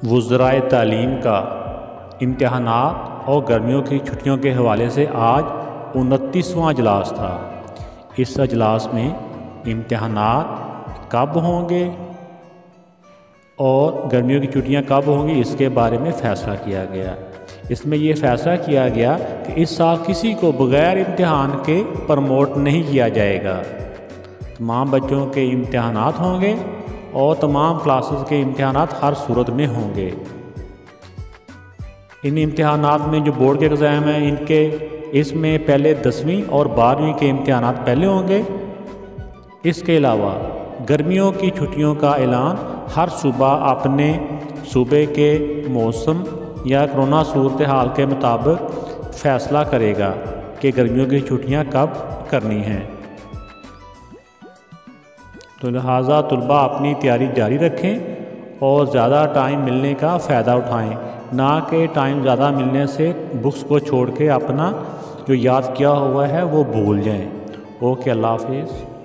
وزرائے تعلیم کا امتحانات اور گرمیوں کی چھٹیوں کے حوالے سے آج 29واں اجلاس تھا۔ اس اجلاس میں امتحانات کب ہوں گے اور گرمیوں کی چھٹیاں کب ہوں گی اس کے بارے میں فیصلہ کیا گیا۔ اس میں یہ فیصلہ کیا گیا کہ اس سال کسی کو بغیر امتحان کے پروموٹ نہیں کیا جائے گا۔ تمام بچوں کے امتحانات ہوں گے اور تمام کلاسز کے امتحانات ہر صورت میں ہوں گے۔ ان امتحانات میں جو بورڈ کے ایگزام ہیں اس میں پہلے 10ویں اور 12ویں کے امتحانات پہلے ہوں گے۔ اس کے علاوہ گرمیوں کی چھٹیوں کا اعلان ہر صوبہ اپنے صوبے کے موسم یا کرونا صورتحال کے مطابق فیصلہ کرے گا کہ گرمیوں کی چھٹیاں کب کرنی ہیں۔ تو لہٰذا طلباء اپنی تیاری جاری رکھیں اور زیادہ ٹائم ملنے کا فائدہ اٹھائیں، نہ کہ ٹائم زیادہ ملنے سے بکس کو چھوڑ کے اپنا جو یاد کیا ہوا ہے وہ بھول جائیں۔ اوکے، اللہ حافظ۔